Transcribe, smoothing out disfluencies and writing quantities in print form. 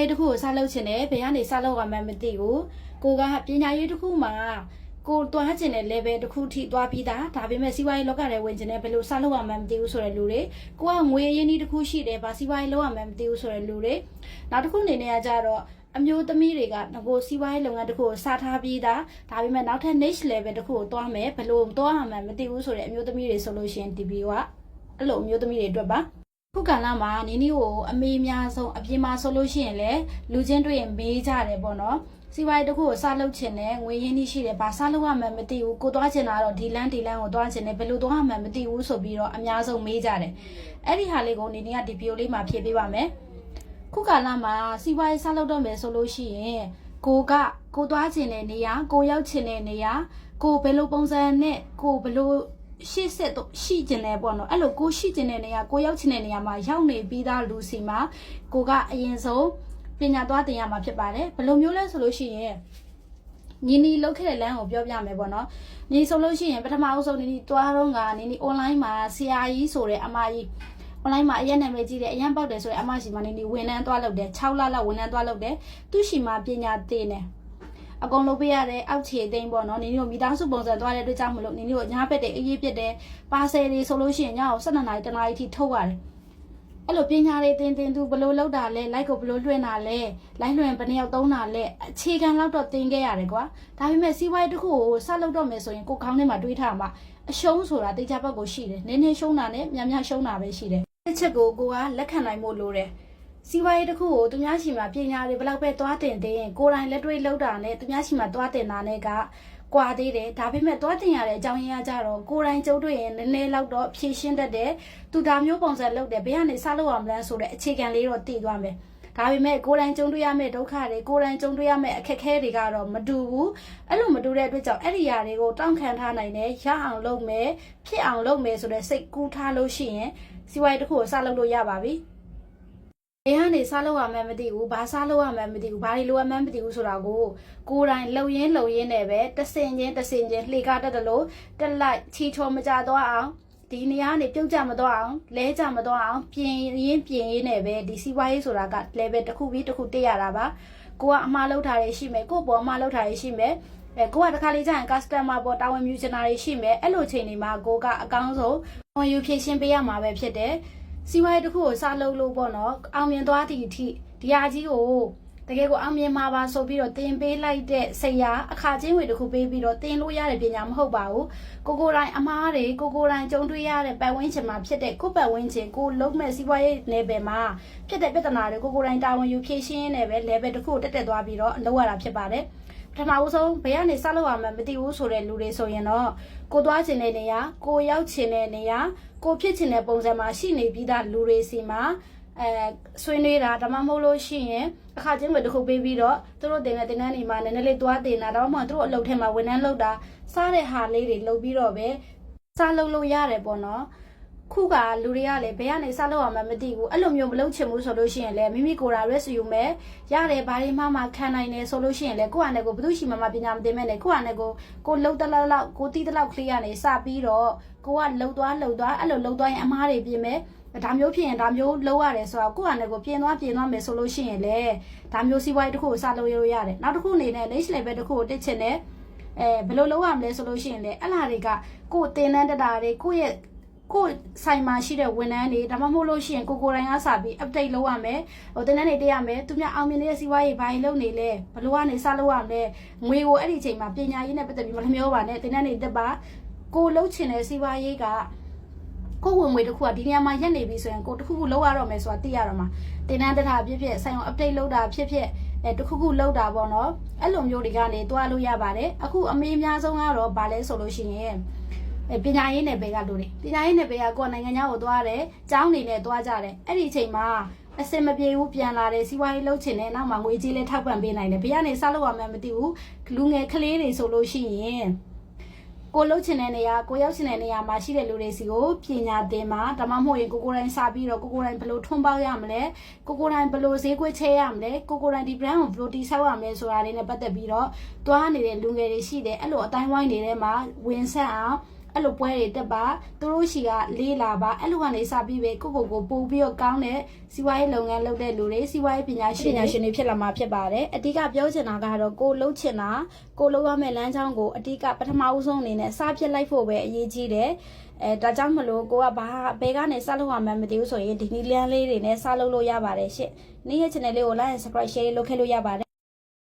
ရေးတစ်ခုကိုစလုပ်ချင်တယ်ဘယ်ကနေစလုပ်ရမှန်းမသိဘူးကိုကပညာရေးတစ်ခုမှာကိုတွားချင်တဲ့ level တစ်ခုထိတွားပြီးသားဒါပေမဲ့စီးပွားရေးလောကထဲဝင်ချင်တယ်ဘယ်လိုစလုပ်ရမှန်းမသိဘူးဆိုတဲ့လူတွေကိုကငွေရင်းနှီးတစ်ခုရှိတယ်ဗာစီးပွားရေးလုပ်ရမှန်းမသိဘူးဆိုတဲ့လူတွေနောက်တစ်ခုအနေနဲ့ကကြတော့အမျိုးသမီးတွေကငကိုစီးပွားရေးလုပ်ငန်းတစ်ခုကိုစထားပြီးသားဒါပေမဲ့နောက်ထပ် next level တစ်ခုကိုတွားမယ်ဘယ်လိုတွားရမှန်းမသိဘူးဆိုတဲ့အမျိုးသမီးတွေဆိုလို့ရှိရင်ဒီဗီဒီယိုကအဲ့လိုအမျိုးသမီးတွေအတွက်ပါခုကာလမှာနီနီကိုအမေအများဆုံးအပြင်မှာဆိုလို့ရှိရင်လည်းလူချင်းတွေ့ရင်မေးကြတယ်ပေါ့နော်စီးပွားရေးတစ်ခုကိုစလုပ်ချင်တယ်ငွေရင်းနှီးရှိတယ်ဘာစလုပ်ရမှန်းမသိဘူးကိုသွားချင်တာတော့ဒီလန်းကိုသွားချင်တယ်ဘယ်လိုသွားမှန်းမသိဘူးဆိုပြီးတော့အများဆုံးမေးကြတယ်အဲ့ဒီဟာလေးကိုနီနီကဒီဗီဒီယိုလေးမှာဖြည့်ပေးပါမယ်ခုကာလမှာစီးပွားရေးစလုပ်တော့မယ်ဆိုလို့ရှိရင်ကိုသွားချင်တဲ့နေရာကိုရောက်ချင်တဲ့နေရာကိုဘယ်လိုပုံစံနဲ့ကိုဘယ်လိုရှေ့ဆက်တော့ရှိကျင်တယ်ပေါ့နော်အဲ့လိုကိုရှိကျင်တဲ့နေရာကိုရောက်ချင်တဲ့နေရာမှာရောက်နေပြီးသားလူစီမှာကိုကအရင်ဆုံးပညာသွားတင်ရမှာဖြစ်ပါတယ်ဘယ်လိုမျိုးလဲဆိုလို့ရှိရင်ညီနီလောက်ခဲ့တဲ့လမ်းကိုပြောပြမယ်ပေါ့နော်ညီဆိုလို့ရှိရင်ပထမအဆုံးညီသွားတော့ကညီ online မှာဆရာကြီးဆိုတဲ့အမကြီး online မှာအရင်နာမည်ကြီးတယ်အရင်ပေါက်တယ်ဆိုတဲ့အမရှိမှညီဝန်ထမ်းသွားလုပ်တယ်6လလောက်ဝန်ထမ်းသွားလုပ်တယ်သူရှိမှပညာသင်တယ်အကုန်လုပ်ပေးရတဲ့အောက်ခြေသိမ်းပေါ့နော်နင်တို့မိသားစုပုံစံသွားတဲ့အတွက်ကြောင့်မလို့နင်တို့ညားပက်တဲ့အရေးပြစ်တယ်ပါဆယ်တွေဆိုလို့ရှိရင်ညောင်12နာရီတနာရီထိထုတ်ရတယ်အဲ့လိုပညာတွေသင်သူဘလို့လောက်တာလဲလိုက်ကိုဘလို့လွှင့်တာလဲလိုက်လွှင့်ဘယ်နှစ်ယောက်သုံးတာလဲအခြေခံလောက်တော့သင်ခဲ့ရတယ်ကွာဒါပေမဲ့စီးပွားရေးတစ်ခုကိုစလုပ်တော့မယ်ဆိုရင်ကိုခေါင်းထဲမှာတွေးထားမှာအရှုံးဆိုတာတေချာဘက်ကိုရှိတယ်နည်းနည်းရှုံးတာနဲ့များရှုံးတာပဲရှိတယ်တစ်ချက်ကိုကလက်ခံနိုင်ဖို့လိုတယ်စီးပွားရေးတစ်ခုကိုသူများရှိမှာပညာတွေဘလောက်ပဲသွားတင်ရင်ကိုယ်တိုင်လက်တွေ့လောက်တာနဲ့သူများရှိမှာသွားတင်တာနဲ့ကကွာသေးတယ်ဒါပေမဲ့သွားတင်ရတဲ့အကြောင်းရင်းကကြတော့ကိုယ်တိုင်ကြုံတွေ့ရင်နည်းနည်းလောက်တော့ဖြည့်ရှင်းတတ်တယ်သူဒါမျိုးပုံစံလုပ်တယ်ဘယ်ကနေစလုပ်အောင်လဲဆိုတဲ့အခြေခံလေးတော့တည်သွားမယ်ဒါပေမဲ့ကိုယ်တိုင်ကြုံတွေ့ရမယ့်ဒုက္ခတွေကိုယ်တိုင်ကြုံတွေ့ရမယ့်အခက်အခဲတွေကတော့မတူဘူးအဲ့လိုမတူတဲ့အတွက်ကြောင့်အဲ့ဒီຢာတွေကိုတောင့်ခံထားနိုင်တယ်ရအောင်လုပ်မယ်ဖြစ်အောင်လုပ်မယ်ဆိုတဲ့စိတ်ကူးထားလို့ရှိရင်စီးပွားရေးတစ်ခုကိုစလုပ်လို့ရပါပြီဘယ်ကနေစားလို့ရမှန်းမသိဘူးဘာစားလို့ရမှန်းမသိဘူးဘာတွေလိုအပ်မှန်းမသိဘူးဆိုတာကိုကိုယ်တိုင်လှုပ်ရင်းနဲ့ပဲတဆင်ချင်းလှေကားတက်တယ်လို့တက်လိုက်ချီချော်မကြတော့အောင်ဒီနေရာကနေပြုတ်ကြမတော့အောင်လဲကြမတော့အောင်ပြင်ရင်းနဲ့ပဲဒီစီးပွားရေးဆိုတာက level တစ်ခုပြီးတစ်ခုတက်ရတာပါကိုကအမှားလုပ်ထားရရှိမယ်ကိုပေါ်အမှားလုပ်ထားရရှိမယ်ကိုကတခါလေးကျရင် customer ပေါ်တာဝန်ယူချင်တာတွေရှိမယ်အဲ့လိုချိန်တွေမှာကိုကအကောင်းဆုံးဝန်ယူဖြည့်ရှင်းပေးရမှာပဲဖြစ်တယ်စီးပွားရေးတစ်ခုကိုစလုပ်လို့ပေါ့နော်အောင်မြင်သွားသည့်အထိဒီဟာကြီးကိုတကယ်ကိုအောင်မြင်မှာပါဆိုပြီးတော့တင်ပေးလိုက်တဲ့ဆရာအခါချင်းဝေတစ်ခုပေးပြီးတော့တင်လို့ရတဲ့ပညာမဟုတ်ပါဘူးကိုတိုင်းအမားတွေကိုတိုင်းကြုံတွေ့ရတဲ့ပတ်ဝန်းကျင်မှာဖြစ်တဲ့ကိုပတ်ဝန်းကျင်ကိုလုံးမဲ့စီးပွားရေးနယ်ပယ်မှာဖြစ်တဲ့ပြဿနာတွေကိုတိုင်းတာဝန်ယူဖြေရှင်းနေပဲ level တစ်ခုကိုတက်သွားပြီးတော့လုပ်ရတာဖြစ်ပါတယ်ပထမဦးဆုံးဘယ်ကနေစလုပ်ရမှန်းမသိဘူးဆိုတဲ့လူတွေဆိုရင်တော့ကိုသွားချင်တဲ့နေရာကိုရောက်ချင်တဲ့နေရာကိုဖြစ်ချင်တဲ့ပုံစံမှာရှိနေပြီးသားလူတွေစီမှာဆွေးနွေးတာဒါမှမဟုတ်လို့ရှိရင်အခါချင်းတွေတစ်ခုပေးပြီးတော့သူတို့တင်တဲ့တင်တန်းတွေမှာနည်းနည်းလေးသွားတင်တာဒါမှမဟုတ်သူတို့အလုပ်ထဲမှာဝန်ထမ်းလုပ်တာစားတဲ့ဟာလေးတွေလုပ်ပြီးတော့ပဲစားလုပ်လို့ရတယ်ပေါ့နော်ခုကလူတွေကလည်းဘယ်ကနေစလုပ်အောင်မသိဘူးအဲ့လိုမျိုးမလုပ်ချင်ဘူးဆိုလို့ရှိရင်လည်းမိမိကိုယ်တိုင် rest ယူမယ်ရတယ်ဘာတွေမှခံနိုင်တယ်ဆိုလို့ရှိရင်လည်းကိုယ့်အနေကိုဘယ်သူရှိမှမပညာမသိမဲ့နဲ့ကိုယ့်အနေကိုလှုပ်တလောက်ကိုတီးတလောက်ကလေးကနေစပြီးတော့ကိုကလှုပ်သွားအဲ့လိုလှုပ်သွားရင်အမားတွေပြင်မယ်ဒါမျိုးဖြစ်ရင်ဒါမျိုးလုပ်ရတယ်ဆိုတော့ကိုယ့်အနေကိုပြင်သွားမယ်ဆိုလို့ရှိရင်လည်းဒါမျိုးစီးပွားရေးတစ်ခုကိုစလုပ်ရရတယ်နောက်တစ်ခုအနေနဲ့ next level တစ်ခုကိုတက်ချင်တယ်ဘယ်လိုလုပ်ရမလဲဆိုလို့ရှိရင်လည်းအဲ့လာတွေကကိုယ်တင်တန်းတက်တာတွေကိုယ့်ရဲ့ကိုဆိုင်မှာရှိတဲ့ဝန်ထမ်းတွေဒါမှမဟုတ်လို့ရှိရင်ကိုတိုင်းကစပြီး update လုပ်ရမယ်ဟိုတင်တန်းတွေတက်ရမယ်သူများအောင်မြင်နေတဲ့စီးပွားရေးဘာတွေလုပ်နေလဲဘယ်လိုကနေစလုပ်ရမလဲငွေကိုအဲ့ဒီအချိန်မှာပညာရေးနဲ့ပတ်သက်ပြီးမမျောပါနဲ့တင်တန်းတွေတက်ပါကိုလှုပ်ချင်တဲ့စီးပွားရေးကကိုဝင်ငွေတစ်ခုကဒီနေရာမှာရက်နေပြီဆိုရင်ကိုတစ်ခုခုလောက်ရတော့မယ်ဆိုတာသိရတော့မှာတင်တန်းတက်တာဖြစ်ဆိုင်အောင် update လုပ်တာဖြစ်တစ်ခုလောက်တာပေါ့နော်အဲ့လိုမျိုးတွေကနေတွားလို့ရပါတယ်အခုအမေအများဆုံးကတော့ဗာလဲဆိုလို့ရှိရင်ပညာရေးနယ်ပယ်ကလူတွေပညာရေးနယ်ပယ်ကကိုယ်နိုင်ငံခြားကိုသွားတယ်ကျောင်းနေနဲ့သွားကြတယ်အဲ့ဒီအချိန်မှာအစင်မပြေဘူးပြန်လာတယ်စီးပွားရေးလုပ်ချင်တယ်နောက်မှငွေကြေးလည်းထောက်ပံ့ပေးနိုင်တယ်ဘယ်ကနေစလုပ်ရမှန်းမသိဘူးလူငယ်ကလေးတွေဆိုလို့ရှိရင်ကိုလှုပ်ချင်တဲ့နေရာကိုရောက်ချင်တဲ့နေရာမှာရှိတဲ့လူတွေစီကိုပညာသင်မှာဒါမှမဟုတ်ရင်ကိုတိုင်းစပြီးတော့ကိုတိုင်းဘယ်လိုထွန်းပေါက်ရမလဲကိုတိုင်းဘယ်လိုဈေးကွက်ချဲရမလဲကိုတိုင်းဒီ brand ကိုဘယ်လိုတည်ဆောက်ရမလဲဆိုတာလေးနဲ့ပတ်သက်ပြီးတော့တွားနေတဲ့လူငယ်တွေရှိတယ်အဲ့လိုအတိုင်းဝိုင်းနေတဲ့မှာဝင်ဆက်အောင် အဲ့လိုပွဲတွေတက်ပါသူတို့ရှိကလေးလာပါအဲ့လိုကနေစပြီးပဲကိုပို့ပြီးတော့ကောင်းတဲ့စီးပွားရေးလုပ်ငန်းလုပ်တဲ့လူတွေစီးပွားရေးပညာရှင်တွေဖြစ်လာမှာဖြစ်ပါတယ်အဓိကပြောချင်တာကတော့ကိုလှုပ်ချင်တာကိုလှုပ်ရမယ့်လမ်းကြောင်းကိုအဓိကပထမဦးဆုံးအနေနဲ့စပြစ်လိုက်ဖို့ပဲအရေးကြီးတယ်ဒါကြောင့်မလို့ကိုကဘာဘဲကနေစလုပ်ရမှန်းမသိဘူးဆိုရင်ဒီနီလန်းလေးတွေနဲ့စလုပ်လို့ရပါတယ်ရှင့်နေ့ရက် channel လေးကို like and subscribe share လုပ်ခဲ့လို့ရပါတယ်